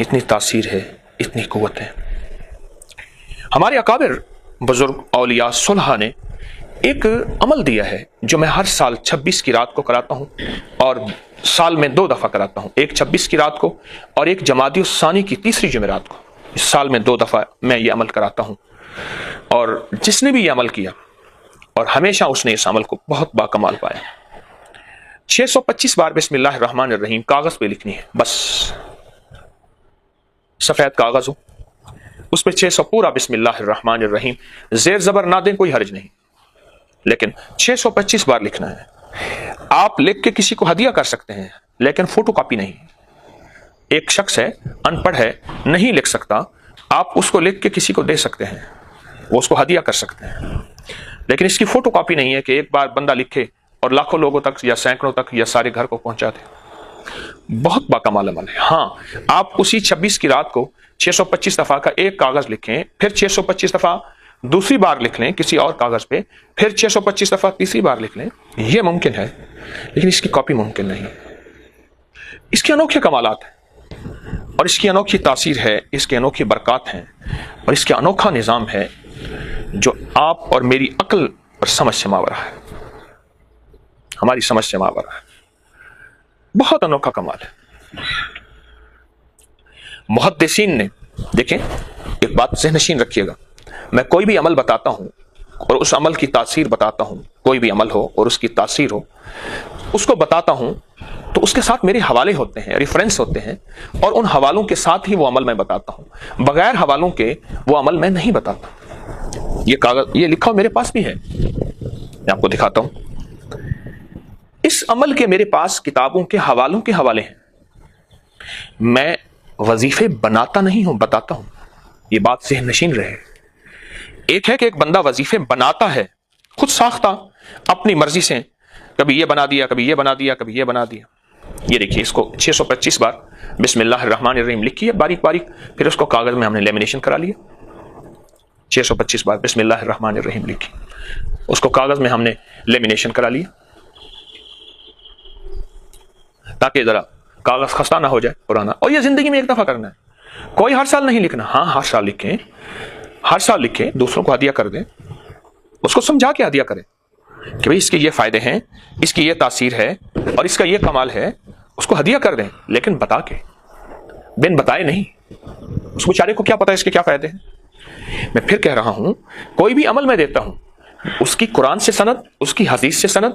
اتنی تاثیر ہے، اتنی قوت ہے۔ ہمارے اکابر بزرگ اولیاء صلحاء نے ایک عمل دیا ہے جو میں ہر سال 26 کی رات کو کراتا ہوں، اور سال میں 2 دفعہ کراتا ہوں، ایک 26 کی رات کو اور ایک جمادی الثانی کی تیسری جمعرات کو۔ اس سال میں 2 دفعہ میں یہ عمل کراتا ہوں، اور جس نے بھی یہ عمل کیا اور ہمیشہ اس نے اس عمل کو بہت باکمال پایا۔ 625 بار بسم اللہ الرحمن الرحیم کاغذ پہ لکھنی ہے، بس سفید کاغذ ہو، اس پہ 600 پورا بسم اللہ الرحمن الرحیم، زیر زبر نہ دیں، کوئی حرج نہیں، لیکن 625 بار لکھنا ہے۔ آپ لکھ کے کسی کو ہدیہ کر سکتے ہیں، لیکن فوٹو کاپی نہیں۔ ایک شخص ہے، ان پڑھ ہے، نہیں لکھ سکتا، آپ اس کو لکھ کے کسی کو دے سکتے ہیں، وہ اس کو ہدیہ کر سکتے ہیں، لیکن اس کی فوٹو کاپی نہیں ہے کہ ایک بار بندہ لکھے اور لاکھوں لوگوں تک یا سینکڑوں تک یا سارے گھر کو پہنچا دے۔ بہت باکمال عمل ہے۔ ہاں، آپ اسی 26 کی رات کو 625 دفعہ کا ایک کاغذ لکھیں، پھر 625 دفعہ دوسری بار لکھ لیں کسی اور کاغذ پہ، پھر 625 دفعہ تیسری بار لکھ لیں، یہ ممکن ہے، لیکن اس کی کاپی ممکن نہیں۔ اس کے انوکھے کمالات ہیں، اور اس کی انوکھی تاثیر ہے، اس کے انوکھی برکات ہیں، اور اس کے انوکھا نظام ہے جو آپ اور میری عقل اور سمجھ سے ماورا ہے، ہماری سمجھ سے ماورا ہے۔ بہت انوکھا کمال ہے۔ محدثین نے، دیکھیں ایک بات ذہن نشین رکھیے گا، میں کوئی بھی عمل بتاتا ہوں اور اس عمل کی تاثیر بتاتا ہوں، کوئی بھی عمل ہو اور اس کی تاثیر ہو، اس کو بتاتا ہوں تو اس کے ساتھ میرے حوالے ہوتے ہیں، ریفرنس ہوتے ہیں، اور ان حوالوں کے ساتھ ہی وہ عمل میں بتاتا ہوں، بغیر حوالوں کے وہ عمل میں نہیں بتاتا۔ یہ کاغذ، یہ لکھا ہو میرے پاس بھی ہے، میں آپ کو دکھاتا ہوں۔ اس عمل کے میرے پاس کتابوں کے حوالوں کے حوالے ہیں، میں وظیفے بناتا نہیں ہوں، بتاتا ہوں۔ یہ بات ذہن نشین رہے۔ ایک ہے کہ ایک بندہ وظیفے بناتا ہے خود ساختہ اپنی مرضی سے، کبھی یہ بنا دیا، کبھی یہ بنا دیا، کبھی یہ بنا دیا۔ یہ دیکھیے، اس کو 625 بار بسم اللہ الرحمن الرحیم لکھی ہے باریک باریک، پھر اس کو کاغذ میں ہم نے لیمینیشن کرا لیا۔ 625 بار بسم اللہ الرحمن الرحیم لکھی، اس کو کاغذ میں ہم نے لیمینیشن کرا لیا، تاکہ ذرا کاغذ خستہ نہ ہو جائے پرانا۔ اور یہ زندگی میں ایک دفعہ کرنا ہے، کوئی ہر سال نہیں لکھنا۔ ہاں، ہر سال لکھیں، ہر سال لکھیں، دوسروں کو ہدیہ کر دیں، اس کو سمجھا کے ہدیہ کریں کہ بھئی اس کے یہ فائدے ہیں، اس کی یہ تاثیر ہے، اور اس کا یہ کمال ہے، اس کو ہدیہ کر دیں، لیکن بتا کے، بن بتائے نہیں۔ اس بیچارے کو کیا پتا اس کے کیا فائدے ہیں۔ میں پھر کہہ رہا ہوں، کوئی بھی عمل میں دیتا ہوں، اس کی قرآن سے سند، اس کی حدیث سے سند،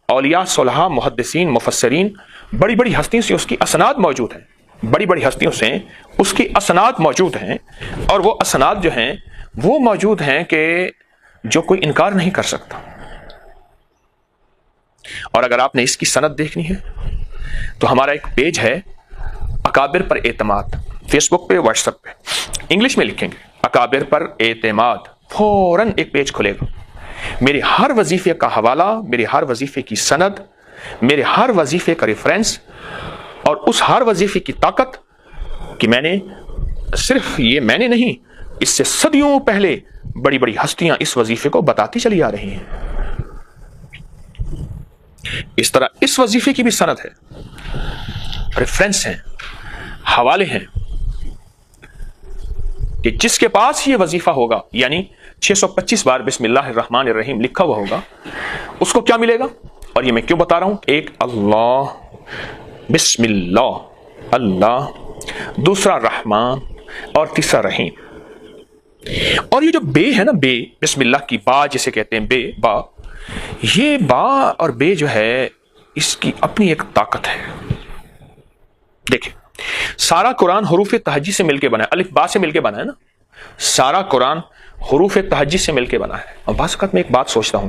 اولیاء صلحاء، محدثین، مفسرین، بڑی بڑی ہستیوں سے اس کی اسناد موجود ہیں، بڑی بڑی ہستیوں سے اس کی اسناد موجود ہیں، اور وہ اسناد جو ہیں وہ موجود ہیں کہ جو کوئی انکار نہیں کر سکتا۔ اور اگر آپ نے اس کی سند دیکھنی ہے تو ہمارا ایک پیج ہے اکابر پر اعتماد، فیس بک پہ، واٹس ایپ پہ، انگلش میں لکھیں گے اکابر پر اعتماد، فوراً ایک پیج کھلے گا۔ میرے ہر وظیفے کا حوالہ، میرے ہر وظیفے کی سند، میرے ہر وظیفے کا ریفرنس، اور اس ہر وظیفے کی طاقت کہ میں نے صرف یہ میں نے نہیں، اس سے صدیوں پہلے بڑی بڑی ہستیاں اس وظیفے کو بتاتی چلی آ رہی ہیں۔ اس طرح اس وظیفے کی بھی سند ہے، ریفرنس ہیں، حوالے ہیں، کہ جس کے پاس یہ وظیفہ ہوگا، یعنی 625 بار بسم اللہ الرحمن الرحیم لکھا ہوا ہوگا، اس کو کیا ملے گا؟ اور یہ میں کیوں بتا رہا ہوں؟ ایک اللہ، بسم اللہ، اللہ، دوسرا رحمان، اور تیسرا رحیم۔ اور یہ جو بے ہے نا، بے، بسم اللہ کی با جسے کہتے ہیں، بے، با، یہ با اور بے جو ہے، اس کی اپنی ایک طاقت ہے۔ دیکھیں، سارا قرآن حروف تہجی سے مل کے بنا ہے، الف با سے مل کے بنا ہے نا، سارا قرآن حروف تہجی سے مل کے بنا ہے۔ اور بعض اوقات میں ایک بات سوچتا ہوں،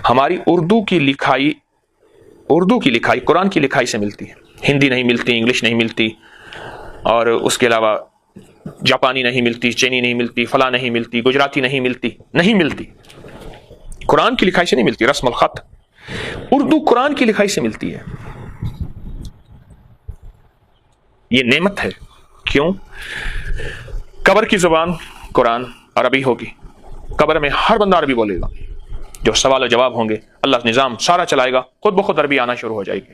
ہماری اردو کی لکھائی قرآن کی لکھائی سے ملتی ہے، ہندی نہیں ملتی، انگلش نہیں ملتی، اور اس کے علاوہ جاپانی نہیں ملتی، چینی نہیں ملتی، فلاں نہیں ملتی، گجراتی نہیں ملتی، قرآن کی لکھائی سے نہیں ملتی، رسم الخط۔ اردو قرآن کی لکھائی سے ملتی ہے۔ یہ نعمت ہے۔ کیوں؟ قبر کی زبان قرآن عربی ہوگی، قبر میں ہر بندہ عربی بولے گا، جو سوال و جواب ہوں گے، اللہ نظام سارا چلائے گا، خود بخود عربی آنا شروع ہو جائے گی۔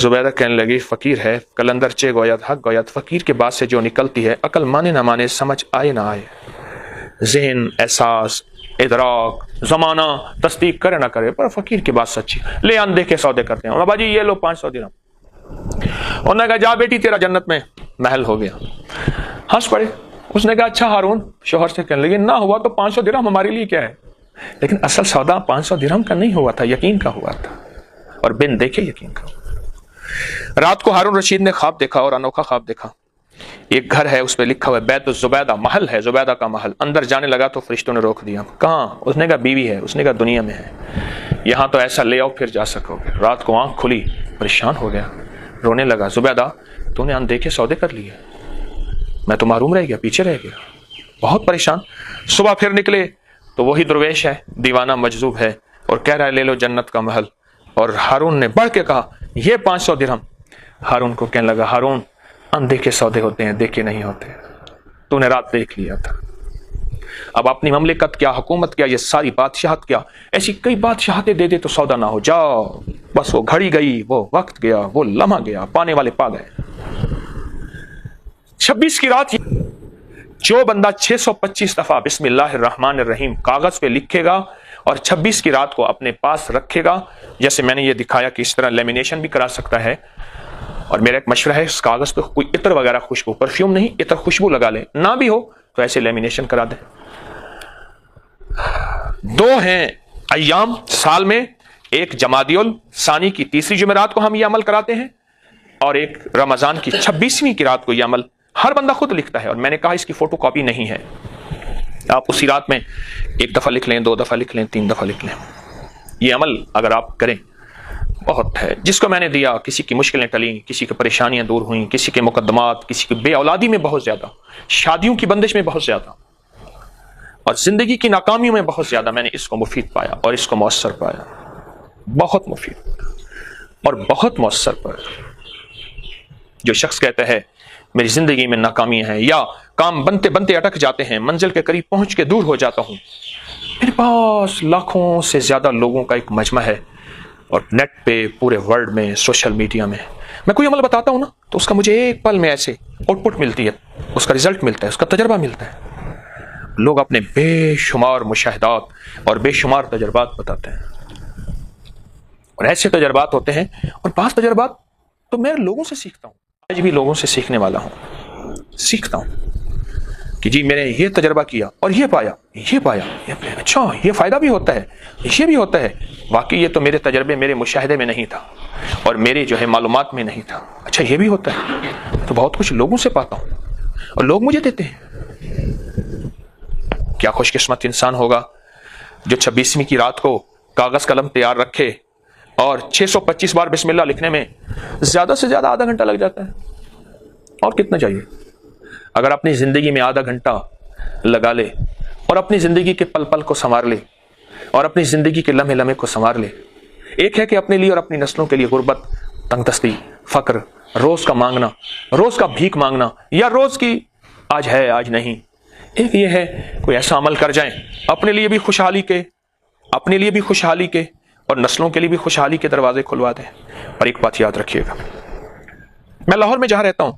زبیدہ کہنے لگی فقیر ہے کلندر چے گوید حق گوید، فقیر کے بات سے جو نکلتی ہے عقل مانے نہ مانے، سمجھ آئے نہ آئے، ذہن، احساس، ادراک، زمانہ تصدیق کرے نہ کرے، پر فقیر کی بات سچی، لے اندے کے سودے کرتے ہیں۔ بابا جی یہ لو 500 درہم، انہوں نے کہا جا بیٹی تیرا جنت میں محل ہو گیا، ہنس پڑے۔ اس نے کہا اچھا ہارون، شوہر سے کہنے لگے نہ ہوا تو 500 درہم ہمارے لیے کیا ہے، لیکن اصل سودا 500 درہم کا نہیں ہوا تھا، یقین کا ہوا تھا، اور بن دیکھے یقین کا ہوا۔ رات کو ہارون رشید نے خواب دیکھا، اور انوکھا خواب دیکھا۔ ایک گھر ہے، اس پہ لکھا ہوا ہے بیت الزبیدہ، محل ہے زبیدہ کا محل۔ اندر جانے لگا تو فرشتوں نے روک دیا۔ کہاں؟ اس نے کہا بیوی ہے، اس نے کہا دنیا میں ہے، یہاں تو ایسا لے آؤ پھر جا سکو گے۔ رات کو آنکھ کھلی، پریشان ہو گیا، رونے لگا، زبیدہ تو نے اندیکھے سودے کر لیے، میں تو محروم رہ گیا، پیچھے رہ گیا، بہت پریشان۔ صبح پھر نکلے تو وہی درویش ہے، دیوانہ مجذوب ہے، اور کہہ رہا ہے لے لو جنت کا محل۔ اور ہارون نے بڑھ کے کہا یہ 500 درہم۔ ہارون کو کہنے لگا ہارون اندیکھے سودے ہوتے ہیں، دیکھے نہیں ہوتے، تو نے رات دیکھ لیا تھا، اب اپنی مملکت کیا، حکومت کیا، یہ ساری بادشاہت کیا، ایسی کئی بادشاہتیں دے دے تو سودا نہ ہو، جاؤ بس وہ گھڑی گئی، وہ وقت گیا، وہ لمحہ گیا، پانے والے پا گئے۔ 26 کی رات جو بندہ 625 دفعہ بسم اللہ الرحمن الرحیم کاغذ پہ لکھے گا اور 26 کی رات کو اپنے پاس رکھے گا، جیسے میں نے یہ دکھایا کہ اس طرح لیمینیشن بھی کرا سکتا ہے، اور میرا ایک مشورہ ہے اس کاغذ پہ کوئی عطر وغیرہ خوشبو، پرفیوم نہیں، عطر خوشبو لگا لے، نہ بھی ہو تو ایسے لیمینیشن کرا دیں۔ 2 ہیں ایام سال میں، ایک جمادی الثانی کی تیسری جمعرات کو ہم یہ عمل کراتے ہیں، اور ایک رمضان کی 26ویں کی رات کو یہ عمل ہر بندہ خود لکھتا ہے، اور میں نے کہا اس کی فوٹو کاپی نہیں ہے، آپ اسی رات میں 1 دفعہ لکھ لیں، 2 دفعہ لکھ لیں، 3 دفعہ لکھ لیں۔ یہ عمل اگر آپ کریں بہت ہے، جس کو میں نے دیا کسی کی مشکلیں ٹلیں، کسی کی پریشانیاں دور ہوئیں، کسی کے مقدمات، کسی کی بے اولادی میں بہت زیادہ، شادیوں کی بندش میں بہت زیادہ، اور زندگی کی ناکامیوں میں بہت زیادہ، میں نے اس کو مفید پایا اور اس کو مؤثر پایا، بہت مفید اور بہت مؤثر پایا۔ جو شخص کہتا ہے میری زندگی میں ناکامی ہے، یا کام بنتے بنتے اٹک جاتے ہیں، منزل کے قریب پہنچ کے دور ہو جاتا ہوں، میرے پاس لاکھوں سے زیادہ لوگوں کا ایک مجمع ہے، اور نیٹ پہ پورے ورلڈ میں، سوشل میڈیا میں کوئی عمل بتاتا ہوں نا تو اس کا مجھے ایک پل میں ایسے آؤٹ پٹ ملتی ہے، اس کا رزلٹ ملتا ہے، اس کا تجربہ ملتا ہے۔ لوگ اپنے بے شمار مشاہدات اور بے شمار تجربات بتاتے ہیں، اور ایسے تجربات ہوتے ہیں، اور بعض تجربات تو میں لوگوں سے سیکھتا ہوں، آج بھی لوگوں سے سیکھنے والا ہوں، سیکھتا ہوں کہ جی میں نے یہ تجربہ کیا اور یہ پایا، اچھا یہ فائدہ بھی ہوتا ہے، یہ بھی ہوتا ہے، واقعی یہ تو میرے تجربے، میرے مشاہدے میں نہیں تھا، اور میرے جو ہے معلومات میں نہیں تھا، اچھا یہ بھی ہوتا ہے، تو بہت کچھ لوگوں سے پاتا ہوں اور لوگ مجھے دیتے ہیں۔ کیا خوش قسمت انسان ہوگا جو 26ویں کی رات کو کاغذ قلم تیار رکھے، اور 625 بار بسم اللہ لکھنے میں زیادہ سے زیادہ آدھا گھنٹہ لگ جاتا ہے، اور کتنا چاہیے؟ اگر اپنی زندگی میں آدھا گھنٹہ لگا لے اور اپنی زندگی کے پل پل کو سنوار لے اور اپنی زندگی کے لمحے لمحے کو سنوار لے، ایک ہے کہ اپنے لیے اور اپنی نسلوں کے لیے غربت، تنگ دستی، فقر، روز کا مانگنا، روز کا بھیک مانگنا، یا روز کی آج ہے آج نہیں، ایک یہ ہے کوئی ایسا عمل کر جائیں اپنے لیے بھی خوشحالی کے اور نسلوں کے لیے بھی خوشحالی کے دروازے کھلوا دیں۔ اور ایک بات یاد رکھیے گا، میں لاہور میں جہاں رہتا ہوں،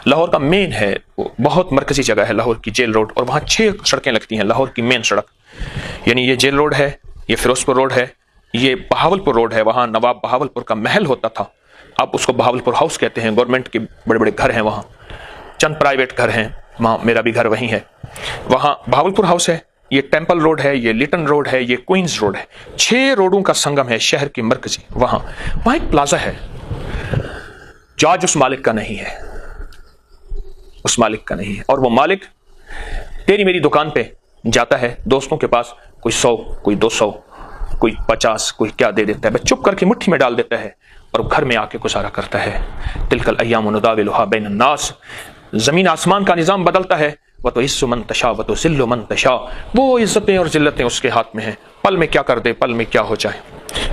لاہور کا مین ہے، بہت مرکزی جگہ ہے لاہور کی، جیل روڈ، اور وہاں 6 سڑکیں لگتی ہیں، لاہور کی مین سڑک، یعنی یہ جیل روڈ ہے، یہ فیروز پور روڈ ہے، یہ بہاول پور روڈ ہے، وہاں نواب بہاول پور کا محل ہوتا تھا، اب اس کو بہاول پور ہاؤس کہتے ہیں، گورنمنٹ کے بڑے بڑے گھر ہیں وہاں، چند پرائیویٹ گھر ہیں وہاں، میرا بھی گھر وہیں ہے، وہاں بہاول پور ہاؤس ہے، یہ ٹیمپل روڈ ہے، یہ لیٹن روڈ ہے، یہ کوئنز روڈ ہے، 6 روڈوں کا سنگم ہے شہر کی مرکزی، وہاں ایک پلازا ہے جو آج اس مالک کا نہیں ہے، اس مالک کا نہیں ہے، اور وہ مالک تیری میری دکان پہ جاتا ہے دوستوں کے پاس، کوئی 100 کوئی 200 کوئی 50 کوئی کیا دے دیتا ہے، بس چپ کر کے مٹھی میں ڈال دیتا ہے اور گھر میں آ کے گزارا کرتا ہے۔ تلک الایام نداولها بین الناس، زمین آسمان کا نظام بدلتا ہے، وتعز من تشاء وتذل من تشاء، وہ عزتیں اور ذلتیں اس کے ہاتھ میں ہیں، پل میں کیا کر دے، پل میں کیا ہو جائے۔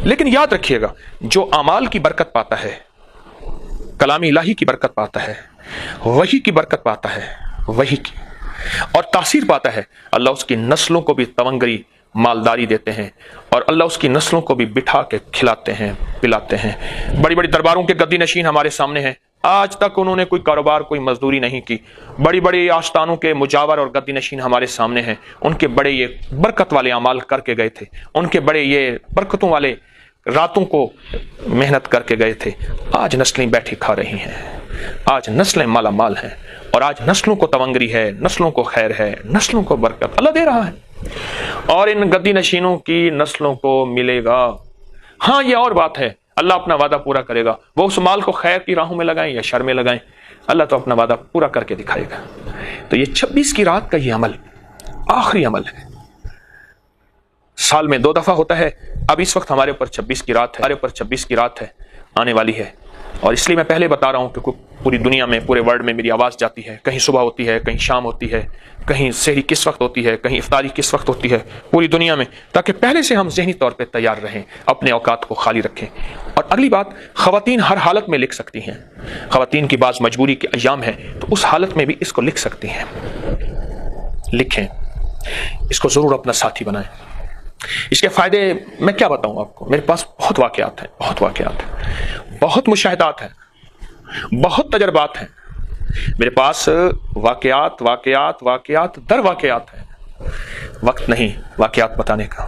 لیکن یاد رکھیے گا جو اعمال کی برکت پاتا ہے، کلام الہی کی برکت پاتا ہے، وحی کی برکت پاتا ہے، وحی کی، اور تاثیر پاتا ہے، اللہ اس کی نسلوں کو بھی تونگری مالداری دیتے ہیں اور اللہ اس کی نسلوں کو بھی بٹھا کے کھلاتے ہیں پلاتے ہیں۔ بڑی بڑی درباروں کے گدی نشین ہمارے سامنے ہیں، آج تک انہوں نے کوئی کاروبار کوئی مزدوری نہیں کی۔ بڑی بڑی آستانوں کے مجاور اور گدی نشین ہمارے سامنے ہیں، ان کے بڑے یہ برکت والے اعمال کر کے گئے تھے، ان کے بڑے یہ برکتوں والے راتوں کو محنت کر کے گئے تھے۔ آج نسلیں بیٹھی کھا رہی ہیں، آج نسلیں مالا مال ہیں، اور آج نسلوں کو تونگری ہے، نسلوں کو خیر ہے، نسلوں کو برکت اللہ دے رہا ہے، اور ان گدی نشینوں کی نسلوں کو ملے گا۔ ہاں یہ اور بات ہے، اللہ اپنا وعدہ پورا کرے گا، وہ اس مال کو خیر کی راہوں میں لگائیں یا شر میں لگائیں، اللہ تو اپنا وعدہ پورا کر کے دکھائے گا۔ تو یہ 26 کی رات کا یہ عمل آخری عمل ہے، سال میں 2 دفعہ ہوتا ہے۔ اب اس وقت ہمارے اوپر 26 کی رات ہے، ہمارے اوپر 26 کی رات ہے آنے والی ہے، اور اس لیے میں پہلے بتا رہا ہوں کہ پوری دنیا میں پورے ورلڈ میں میری آواز جاتی ہے، کہیں صبح ہوتی ہے، کہیں شام ہوتی ہے، کہیں سحری کس وقت ہوتی ہے، کہیں افطاری کس وقت ہوتی ہے، پوری دنیا میں، تاکہ پہلے سے ہم ذہنی طور پہ تیار رہیں، اپنے اوقات کو خالی رکھیں۔ اور اگلی بات، خواتین ہر حالت میں لکھ سکتی ہیں، خواتین کی بعض مجبوری کے ایام ہیں تو اس حالت میں بھی اس کو لکھ سکتی ہیں، لکھیں، اس کو ضرور اپنا ساتھی بنائیں۔ اس کے فائدے میں کیا بتاؤں آپ کو، میرے پاس بہت واقعات ہیں، بہت مشاہدات ہیں، بہت تجربات ہیں، میرے پاس واقعات در واقعات ہیں، وقت نہیں واقعات بتانے کا۔